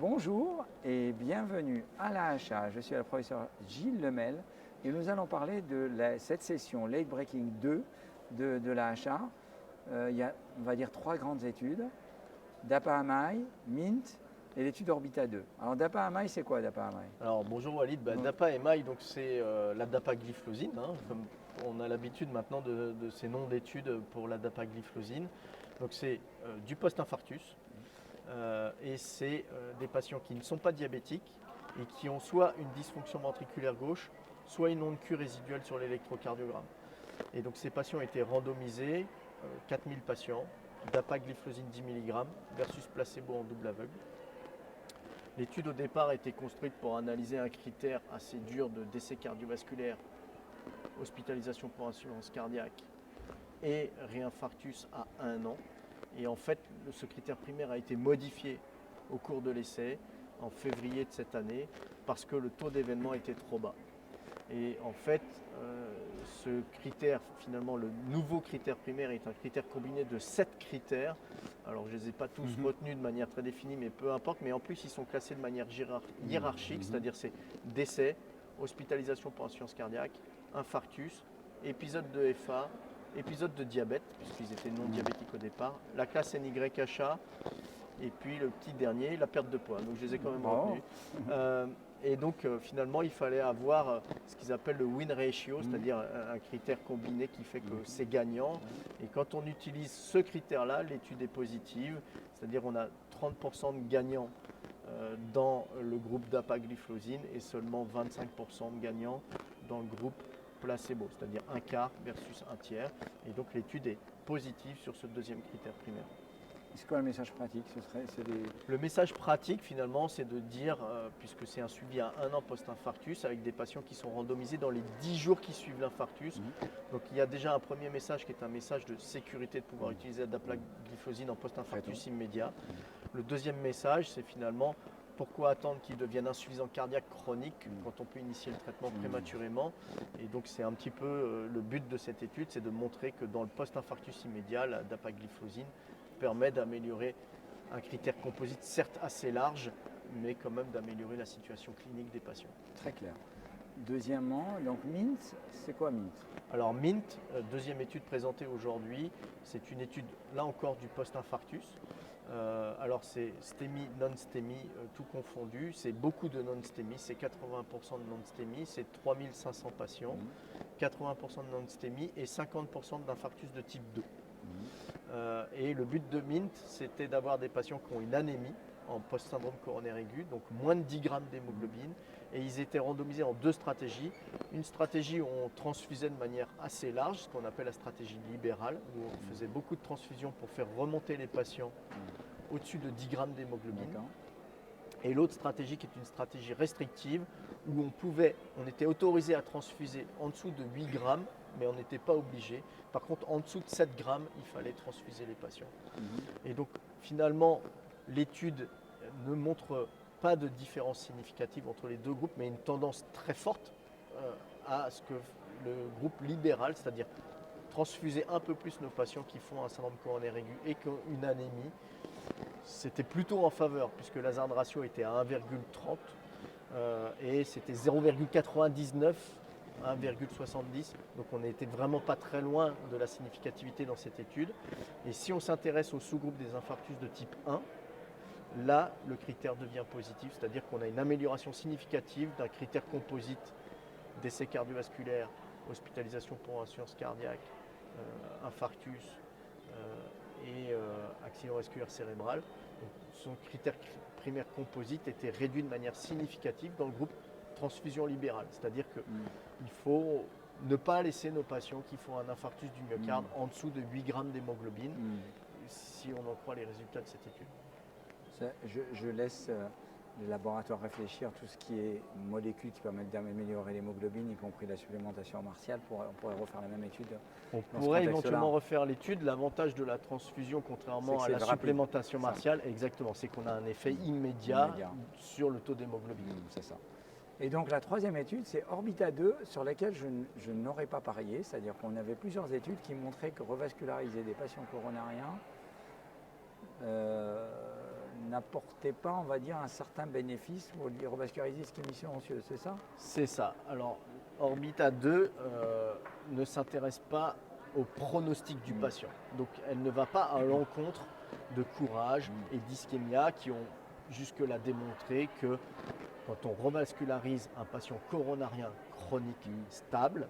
Bonjour et bienvenue à l'AHA. Je suis le professeur Gilles Lemel et nous allons parler de cette session Late Breaking 2 de l'AHA. Il y a, on va dire, trois grandes études, DAPA-AMI, MINT et l'étude Orbita 2. Alors DAPA-AMI, c'est quoi DAPA-AMI? Alors bonjour Walid, DAPA-AMI, donc c'est la dapagliflozine, comme on a l'habitude maintenant de ces noms d'études pour la dapagliflozine. Donc c'est du post-infarctus et c'est des patients qui ne sont pas diabétiques et qui ont soit une dysfonction ventriculaire gauche, soit une onde Q résiduelle sur l'électrocardiogramme. Et donc ces patients étaient randomisés, 4000 patients, dapagliflozine 10 mg versus placebo en double aveugle. L'étude au départ a été construite pour analyser un critère assez dur de décès cardiovasculaire, hospitalisation pour insuffisance cardiaque et réinfarctus à 1 an. Et en fait, ce critère primaire a été modifié au cours de l'essai en février de cette année parce que le taux d'événement était trop bas. Et en fait, ce critère, finalement, le nouveau critère primaire est un critère combiné de 7 critères. Alors, je ne les ai pas tous retenus de manière très définie, mais peu importe. Mais en plus, ils sont classés de manière hiérarchique, c'est-à-dire c'est décès, hospitalisation pour insuffisance cardiaque, infarctus, épisode de FA, épisode de diabète, puisqu'ils étaient non diabétiques au départ, la classe NYHA, et puis le petit dernier, la perte de poids. Donc, je les ai quand même retenus. Et donc finalement, il fallait avoir ce qu'ils appellent le win ratio, c'est-à-dire un critère combiné qui fait que c'est gagnant. Et quand on utilise ce critère-là, l'étude est positive, c'est-à-dire on a 30% de gagnants dans le groupe dapagliflozine et seulement 25% de gagnants dans le groupe placebo, c'est-à-dire un quart versus un tiers. Et donc l'étude est positive sur ce deuxième critère primaire. C'est quoi le message pratique? Le message pratique finalement, c'est de dire, puisque c'est un suivi à 1 an post-infarctus avec des patients qui sont randomisés dans les 10 jours qui suivent l'infarctus. Donc il y a déjà un premier message qui est un message de sécurité de pouvoir utiliser la dapagliflozine en post-infarctus immédiat. Le deuxième message, c'est finalement pourquoi attendre qu'il devienne insuffisant cardiaque chronique quand on peut initier le traitement prématurément. Et donc c'est un petit peu le but de cette étude, c'est de montrer que dans le post-infarctus immédiat, la dapagliflozine permet d'améliorer un critère composite certes assez large, mais quand même d'améliorer la situation clinique des patients. Très clair. Deuxièmement, donc MINT, c'est quoi MINT? Alors MINT, deuxième étude présentée aujourd'hui, c'est une étude là encore du post-infarctus. Alors c'est STEMI, non-STEMI, tout confondu. C'est beaucoup de non-STEMI, c'est 80% de non-STEMI, c'est 3500 patients, 80% de non-STEMI et 50% d'infarctus de type 2. Et le but de MINT, c'était d'avoir des patients qui ont une anémie en post-syndrome coronaire aigu, donc moins de 10 grammes d'hémoglobine. Et ils étaient randomisés en deux stratégies. Une stratégie où on transfusait de manière assez large, ce qu'on appelle la stratégie libérale, où on faisait beaucoup de transfusions pour faire remonter les patients au-dessus de 10 grammes d'hémoglobine. Et l'autre stratégie qui est une stratégie restrictive, où on était autorisé à transfuser en dessous de 8 grammes, mais on n'était pas obligé. Par contre, en dessous de 7 grammes, il fallait transfuser les patients. Et donc, finalement, l'étude ne montre pas de différence significative entre les deux groupes, mais une tendance très forte à ce que le groupe libéral, c'est-à-dire transfuser un peu plus nos patients qui font un syndrome coronaire aigu et qui ont une anémie, c'était plutôt en faveur, puisque la hazard ratio était à 1,30 et c'était 0,99, 1,70. Donc on n'était vraiment pas très loin de la significativité dans cette étude. Et si on s'intéresse au sous-groupe des infarctus de type 1, là, le critère devient positif, c'est-à-dire qu'on a une amélioration significative d'un critère composite décès cardiovasculaire, hospitalisation pour insuffisance cardiaque, infarctus et accident vasculaire cérébral. Donc, son critère primaire composite était réduit de manière significative dans le groupe transfusion libérale, c'est-à-dire qu'il faut ne pas laisser nos patients qui font un infarctus du myocarde en dessous de 8 grammes d'hémoglobine, si on en croit les résultats de cette étude. Je laisse les laboratoires réfléchir tout ce qui est molécules qui permettent d'améliorer l'hémoglobine, y compris la supplémentation martiale. On pourrait refaire la même étude. On pourrait éventuellement refaire l'étude. L'avantage de la transfusion, contrairement à la supplémentation martiale, exactement, c'est qu'on a un effet immédiat sur le taux d'hémoglobine. C'est ça. Et donc la troisième étude, c'est Orbita 2, sur laquelle je n'aurais pas parié, c'est-à-dire qu'on avait plusieurs études qui montraient que revasculariser des patients coronariens n'apportait pas, on va dire, un certain bénéfice pour lui revasculariser l'ischémie silencieuse, c'est ça? C'est ça. Alors, Orbita 2 ne s'intéresse pas au pronostic du patient. Donc, elle ne va pas à l'encontre de courage et d'ischémia qui ont jusque-là démontré que quand on revascularise un patient coronarien chronique stable,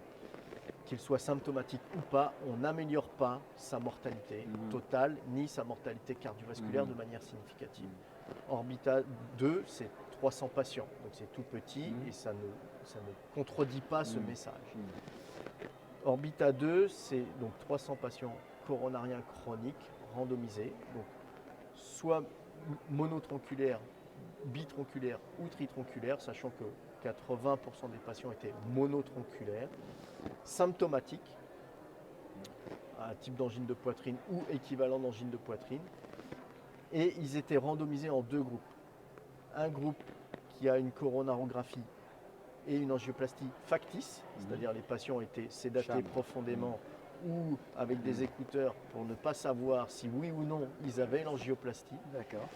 qu'il soit symptomatique ou pas, on n'améliore pas sa mortalité totale ni sa mortalité cardiovasculaire de manière significative. Orbita 2, c'est 300 patients, donc c'est tout petit et ça ne contredit pas ce message. Orbita 2, c'est donc 300 patients coronariens chroniques randomisés, donc soit monotronculaires, bitronculaires ou tritronculaires, sachant que 80% des patients étaient monotronculaires, symptomatiques, un type d'angine de poitrine ou équivalent d'angine de poitrine, et ils étaient randomisés en 2 groupes. Un groupe qui a une coronarographie et une angioplastie factice, c'est-à-dire les patients étaient sédatés profondément ou avec des écouteurs pour ne pas savoir si oui ou non ils avaient l'angioplastie. D'accord.